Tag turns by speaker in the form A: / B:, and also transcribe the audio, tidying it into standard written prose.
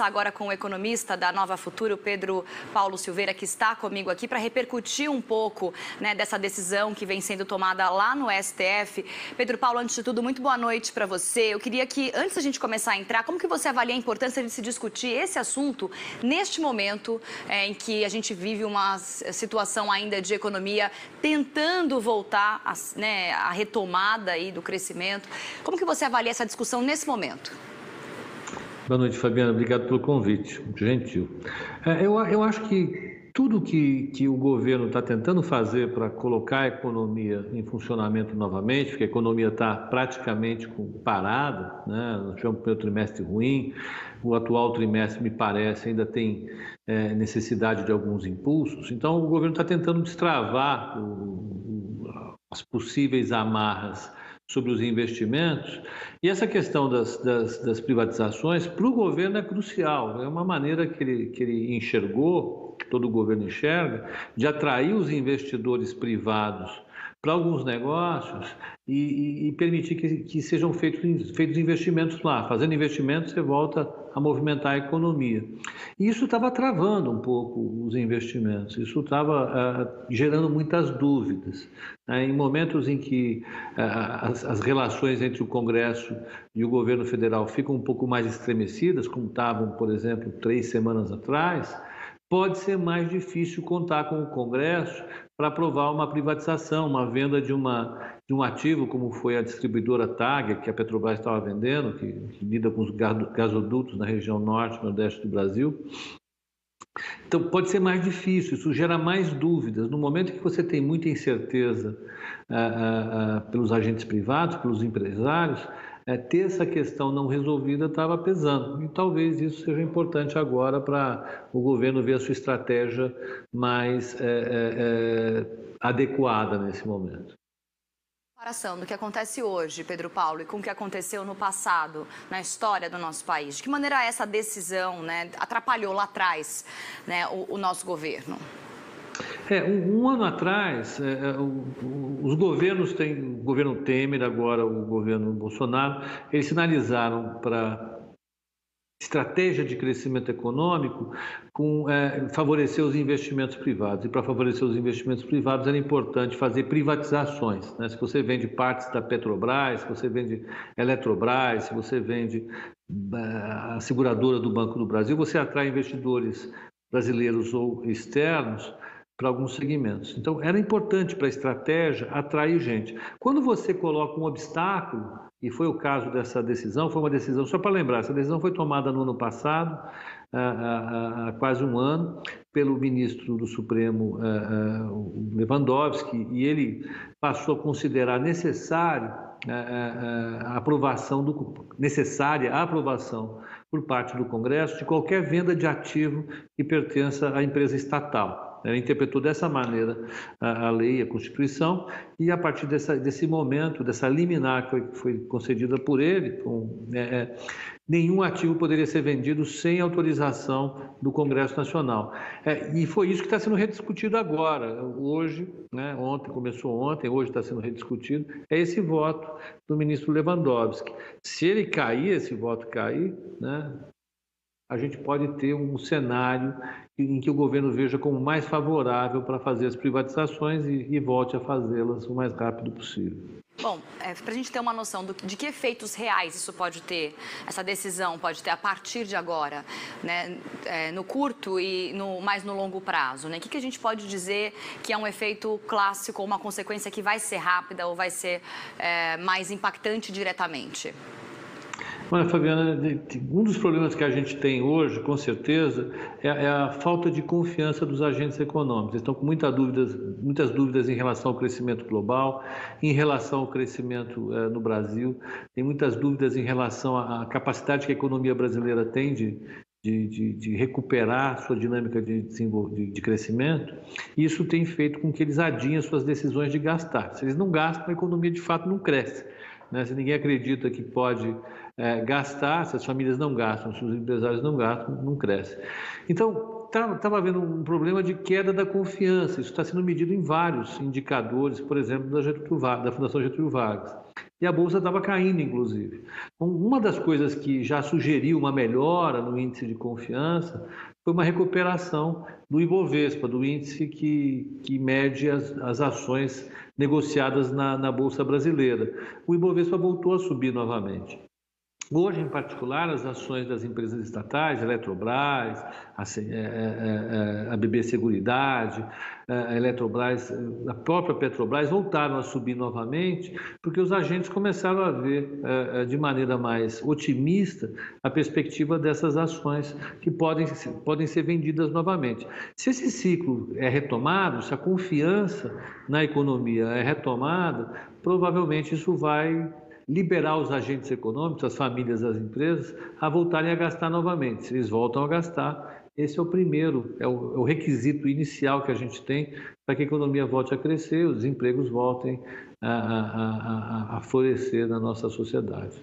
A: Agora com o economista da Nova Futuro, Pedro Paulo Silveira, que está comigo aqui para repercutir um pouco, né, dessa decisão que vem sendo tomada lá no STF. Pedro Paulo, antes de tudo, muito boa noite para você. Eu queria que, antes da gente começar a entrar, como que você avalia a importância de se discutir esse assunto neste momento em que a gente vive uma situação ainda de economia tentando voltar a retomada aí do crescimento? Como que você avalia essa discussão nesse momento?
B: Boa noite, Fabiana. Obrigado pelo convite, muito gentil. Eu acho que tudo que o governo está tentando fazer para colocar a economia em funcionamento novamente, porque a economia está praticamente parada, né? Nós tivemos um primeiro trimestre ruim, o atual trimestre, me parece, ainda tem necessidade de alguns impulsos. Então, o governo está tentando destravar as possíveis amarras sobre os investimentos, e essa questão das privatizações para o governo é crucial, é uma maneira que ele enxergou, que todo governo enxerga, de atrair os investidores privados para alguns negócios e permitir que sejam feitos investimentos lá. Fazendo investimentos, você volta a movimentar a economia. E isso estava travando um pouco os investimentos, isso estava gerando muitas dúvidas. Em momentos em que as relações entre o Congresso e o governo federal ficam um pouco mais estremecidas, como estavam, por exemplo, 3 semanas atrás, pode ser mais difícil contar com o Congresso para aprovar uma privatização, uma venda de um ativo, como foi a distribuidora TAG, que a Petrobras estava vendendo, que lida com os gasodutos na região norte e nordeste do Brasil. Então, pode ser mais difícil, isso gera mais dúvidas. No momento em que você tem muita incerteza pelos agentes privados, pelos empresários, ter essa questão não resolvida estava pesando. E talvez isso seja importante agora para o governo ver a sua estratégia mais adequada nesse momento.
A: Comparação do que acontece hoje, Pedro Paulo, e com o que aconteceu no passado, na história do nosso país, de que maneira essa decisão, né, atrapalhou lá atrás, né, o nosso governo?
B: Um ano atrás, os governos, o governo Temer, agora o governo Bolsonaro, eles sinalizaram para estratégia de crescimento econômico com favorecer os investimentos privados. E para favorecer os investimentos privados era importante fazer privatizações, né? Se você vende partes da Petrobras, se você vende Eletrobras, se você vende a seguradora do Banco do Brasil, você atrai investidores brasileiros ou externos para alguns segmentos. Então, era importante para a estratégia atrair gente. Quando você coloca um obstáculo, e foi o caso dessa decisão, foi uma decisão, só para lembrar, essa decisão foi tomada no ano passado, há quase um ano, pelo ministro do Supremo, Lewandowski, e ele passou a considerar necessária a aprovação por parte do Congresso de qualquer venda de ativo que pertença à empresa estatal. Ele interpretou dessa maneira a lei, a Constituição, e a partir desse momento, dessa liminar que foi concedida por ele, nenhum ativo poderia ser vendido sem autorização do Congresso Nacional. E foi isso que está sendo rediscutido agora, hoje, né, começou ontem, hoje está sendo rediscutido, é esse voto do ministro Lewandowski. Se ele cair, esse voto cair, né, a gente pode ter um cenário em que o governo veja como mais favorável para fazer as privatizações e volte a fazê-las o mais rápido possível.
A: Bom, para a gente ter uma noção de que efeitos reais isso pode ter, essa decisão pode ter a partir de agora, né, no curto e mais no longo prazo, né? O que a gente pode dizer que é um efeito clássico ou uma consequência que vai ser rápida ou vai ser mais impactante diretamente?
B: Olha, Fabiana, um dos problemas que a gente tem hoje, com certeza, é a falta de confiança dos agentes econômicos. Eles estão com muitas dúvidas em relação ao crescimento global, em relação ao crescimento no Brasil, tem muitas dúvidas em relação à capacidade que a economia brasileira tem de recuperar sua dinâmica de crescimento, e isso tem feito com que eles adiem as suas decisões de gastar. Se eles não gastam, a economia de fato não cresce, né? Se ninguém acredita que pode gastar, se as famílias não gastam, se os empresários não gastam, não cresce. Então, estava havendo um problema de queda da confiança. Isso está sendo medido em vários indicadores, por exemplo, da Fundação Getúlio Vargas. E a Bolsa estava caindo, inclusive. Então, uma das coisas que já sugeriu uma melhora no índice de confiança foi uma recuperação do Ibovespa, do índice que mede as ações negociadas na Bolsa Brasileira. O Ibovespa voltou a subir novamente. Hoje, em particular, as ações das empresas estatais, Eletrobras, a BB Seguridade, a Eletrobras, a própria Petrobras, voltaram a subir novamente, porque os agentes começaram a ver de maneira mais otimista a perspectiva dessas ações que podem ser vendidas novamente. Se esse ciclo é retomado, se a confiança na economia é retomada, provavelmente isso vai liberar os agentes econômicos, as famílias, as empresas, a voltarem a gastar novamente. Se eles voltam a gastar, esse é o primeiro, é o requisito inicial que a gente tem para que a economia volte a crescer, os empregos voltem a florescer na nossa sociedade.